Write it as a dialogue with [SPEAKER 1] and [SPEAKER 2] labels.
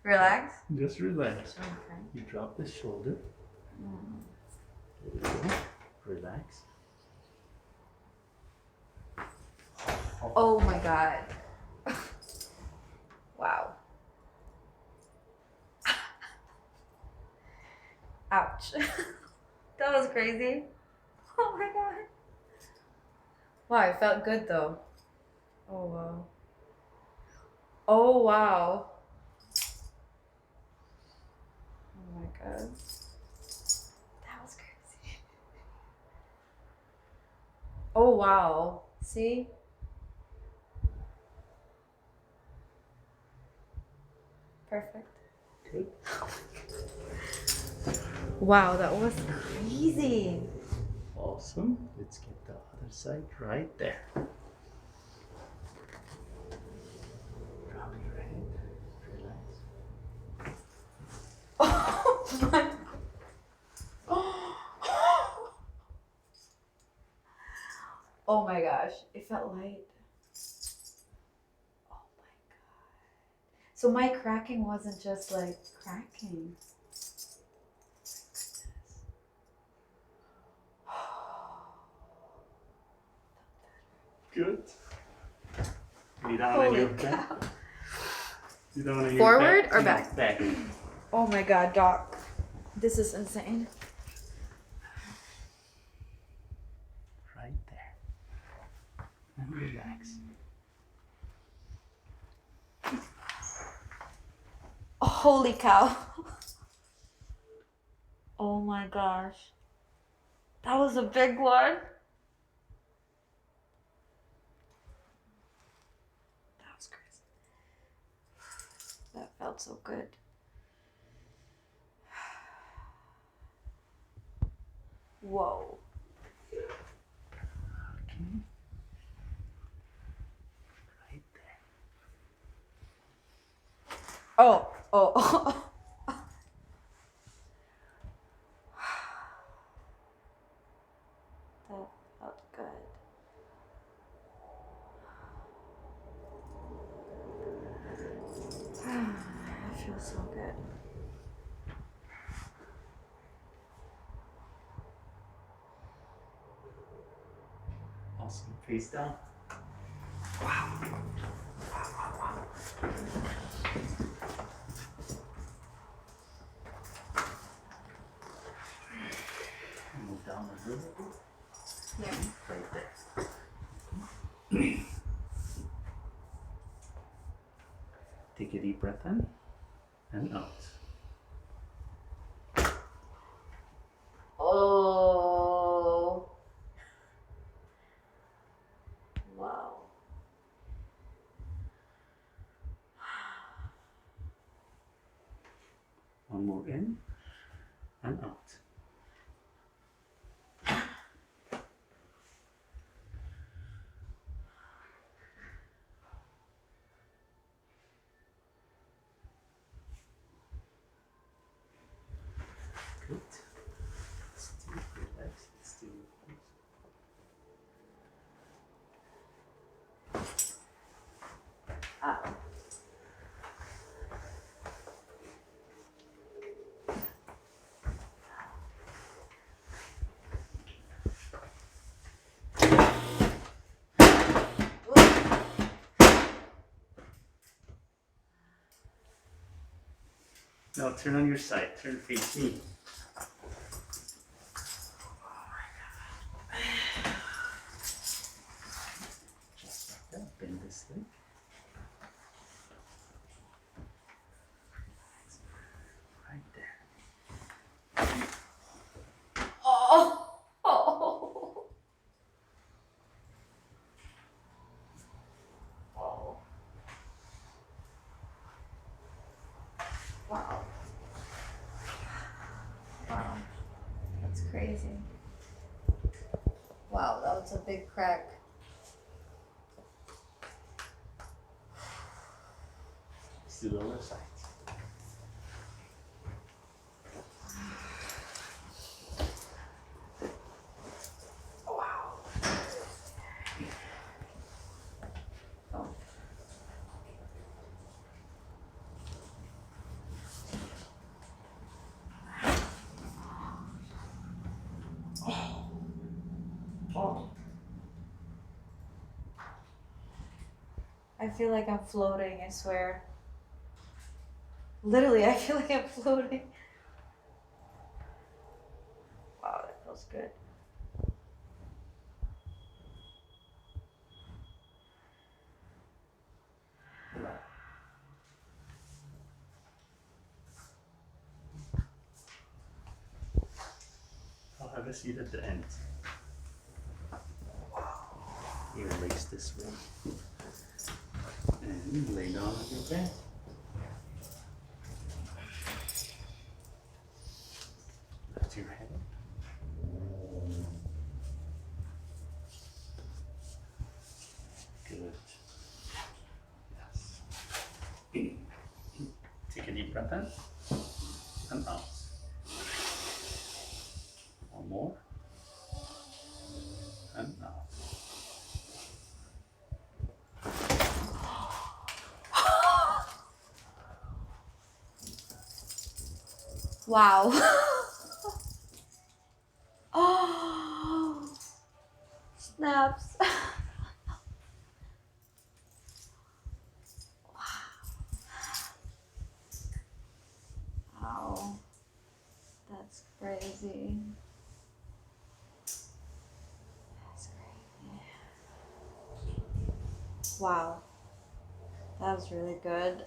[SPEAKER 1] Relax?
[SPEAKER 2] Just relax.
[SPEAKER 1] Okay.
[SPEAKER 2] You drop the shoulder. There we go. Relax.
[SPEAKER 1] Oh my god. Wow. Ouch. That was crazy. Oh my god. Wow, it felt good though. Oh wow. Oh wow. Oh my god. That was crazy. Oh wow. See? Perfect.
[SPEAKER 2] Good.
[SPEAKER 1] Wow, that was crazy.
[SPEAKER 2] Awesome. Let's get the other side right there. Drop your head. Relax.
[SPEAKER 1] Oh my. Oh my gosh, it felt light. Oh my god. So my cracking wasn't just like cracking.
[SPEAKER 2] Good. Lay down on
[SPEAKER 1] Holy
[SPEAKER 2] your
[SPEAKER 1] cow.
[SPEAKER 2] back. Lay down on your
[SPEAKER 1] Forward
[SPEAKER 2] back.
[SPEAKER 1] or
[SPEAKER 2] No,
[SPEAKER 1] back?
[SPEAKER 2] Back.
[SPEAKER 1] Oh my god, doc. This is insane.
[SPEAKER 2] Right there. And relax.
[SPEAKER 1] Holy cow. Oh my gosh. That was a big one. That was crazy. That felt so good. Whoa.
[SPEAKER 2] Okay. Right there.
[SPEAKER 1] Oh, oh. That felt good. It feels so good.
[SPEAKER 2] Awesome. Face down. Move down a little bit.
[SPEAKER 1] Yeah.
[SPEAKER 2] Right there. Take a deep breath in and out.
[SPEAKER 1] Oh. Wow.
[SPEAKER 2] One more in and out. Good. Still relax. Still relax.
[SPEAKER 1] Ah.
[SPEAKER 2] Now turn on your side. Turn face me. Just like that. Bend this leg. Right there.
[SPEAKER 1] Oh. Oh. Oh. Wow. Wow. That's crazy. Wow, that was a big crack.
[SPEAKER 2] Still other side.
[SPEAKER 1] Wow. Oh. feel like I'm floating, I swear. Literally, I feel like I'm floating. Wow, that feels good.
[SPEAKER 2] I'll have a seat at the end. You release this one. And lay down on your bed. Lift your head. Good. Yes. Take a deep breath in and out. One more. And out.
[SPEAKER 1] Wow. Oh, snaps. Wow. That's crazy. That's crazy. Wow. That was really good.